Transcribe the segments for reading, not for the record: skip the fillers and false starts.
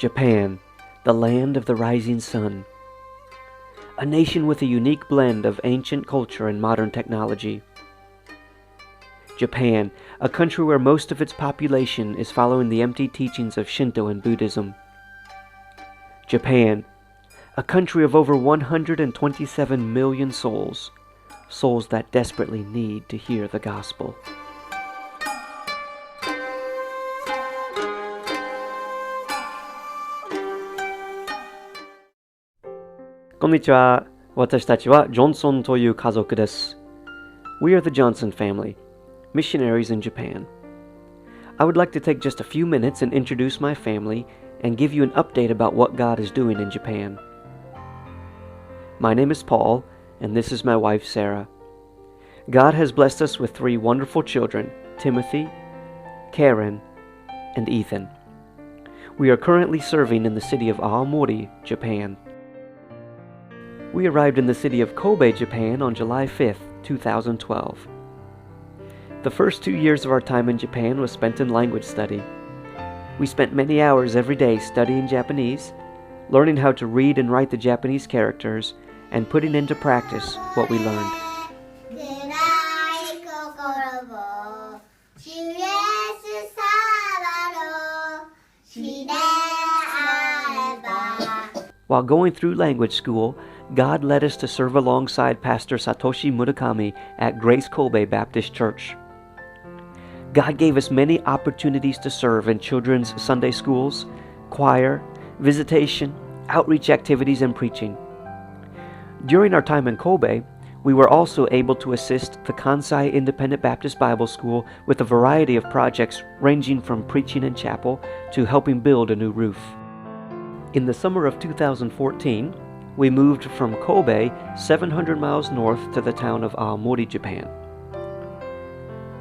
Japan, the land of the rising sun. A nation with a unique blend of ancient culture and modern technology. Japan, a country where most of its population is following the empty teachings of Shinto and Buddhism. Japan, a country of over 127 million souls, souls that desperately need to hear the gospel. こんにちは。私たちはジョンソンという家族です。We are the Johnson family, missionaries in Japan. I would like to take just a few minutes and introduce my family and give you an update about what God is doing in Japan. My name is Paul, and this is my wife Sarah. God has blessed us with 3 wonderful children, Timothy, Karen, and Ethan. We are currently serving in the city of Aomori, Japan. We arrived in the city of Kobe, Japan on July 5th, 2012. The first 2 years of our time in Japan was spent in language study. We spent many hours every day studying Japanese, learning how to read and write the Japanese characters, and putting into practice what we learned. While going through language school, God led us to serve alongside Pastor Satoshi Murakami at Grace Kobe Baptist Church. God gave us many opportunities to serve in children's Sunday schools, choir, visitation, outreach activities, and preaching. During our time in Kobe, we were also able to assist the Kansai Independent Baptist Bible School with a variety of projects ranging from preaching in chapel to helping build a new roof. In the summer of 2014, we moved from Kobe 700 miles north to the town of Aomori, Japan.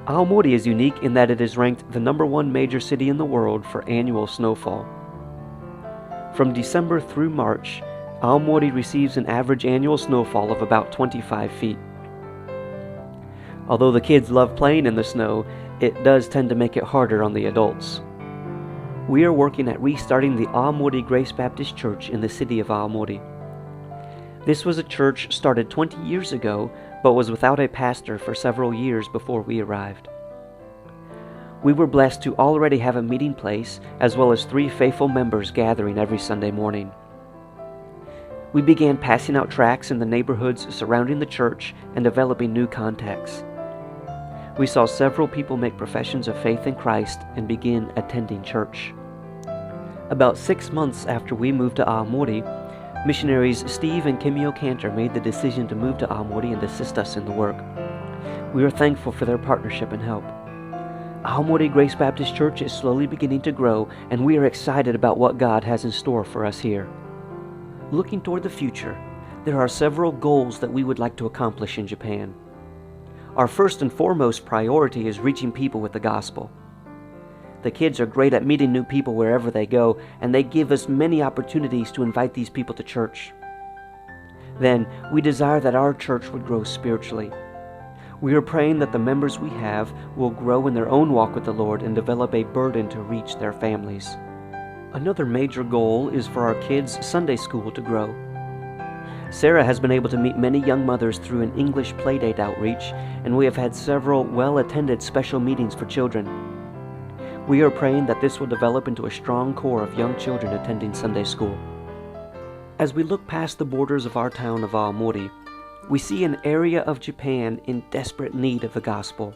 Aomori is unique in that it is ranked the #1 major city in the world for annual snowfall. From December through March, Aomori receives an average annual snowfall of about 25 feet. Although the kids love playing in the snow, it does tend to make it harder on the adults. We are working at restarting the Aomori Grace Baptist Church in the city of Aomori. This was a church started 20 years ago, but was without a pastor for several years before we arrived. We were blessed to already have a meeting place, as well as 3 faithful members gathering every Sunday morning. We began passing out tracts in the neighborhoods surrounding the church and developing new contacts. We saw several people make professions of faith in Christ and begin attending church. About 6 months after we moved to Aomori, missionaries Steve and Kimio Cantor made the decision to move to Aomori and assist us in the work. We are thankful for their partnership and help. Aomori Grace Baptist Church is slowly beginning to grow, and we are excited about what God has in store for us here. Looking toward the future, there are several goals that we would like to accomplish in Japan. Our first and foremost priority is reaching people with the gospel. The kids are great at meeting new people wherever they go, and they give us many opportunities to invite these people to church. Then, we desire that our church would grow spiritually. We are praying that the members we have will grow in their own walk with the Lord and develop a burden to reach their families. Another major goal is for our kids' Sunday school to grow. Sarah has been able to meet many young mothers through an English Playdate outreach, and we have had several well-attended special meetings for children. We are praying that this will develop into a strong core of young children attending Sunday school. As we look past the borders of our town of Aomori, we see an area of Japan in desperate need of the gospel.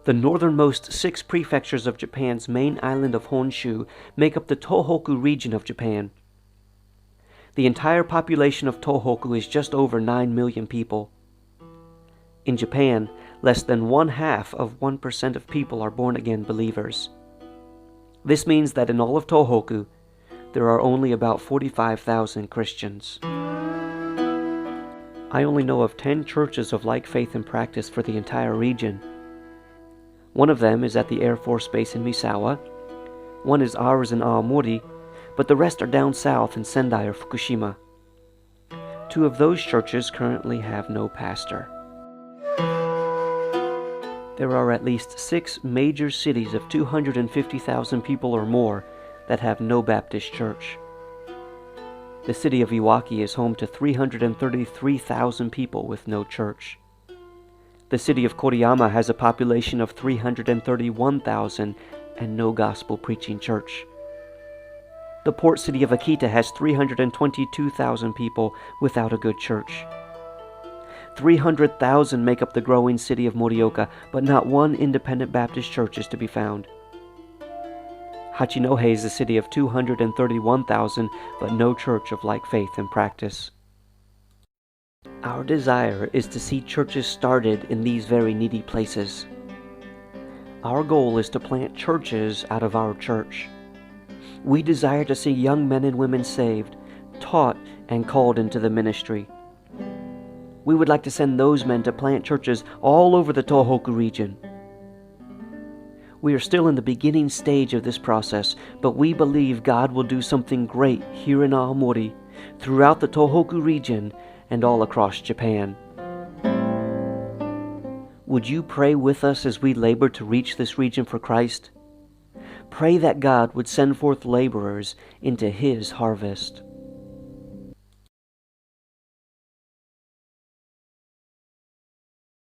The northernmost 6 prefectures of Japan's main island of Honshu make up the Tohoku region of Japan. The entire population of Tohoku is just over 9 million people. In Japan, less than 0.5% of people are born-again believers. This means that in all of Tohoku, there are only about 45,000 Christians. I only know of 10 churches of like faith and practice for the entire region. One of them is at the Air Force Base in Misawa, one is ours in Aomori, but the rest are down south in Sendai or Fukushima. 2 of those churches currently have no pastor. There are at least 6 major cities of 250,000 people or more that have no Baptist church. The city of Iwaki is home to 333,000 people with no church. The city of Koriyama has a population of 331,000 and no gospel preaching church. The port city of Akita has 322,000 people without a good church. 300,000 make up the growing city of Morioka, but not one independent Baptist church is to be found. Hachinohe is a city of 231,000, but no church of like faith and practice. Our desire is to see churches started in these very needy places. Our goal is to plant churches out of our church. We desire to see young men and women saved, taught, and called into the ministry. We would like to send those men to plant churches all over the Tohoku region. We are still in the beginning stage of this process, but we believe God will do something great here in Aomori, throughout the Tohoku region, and all across Japan. Would you pray with us as we labor to reach this region for Christ? Pray that God would send forth laborers into His harvest.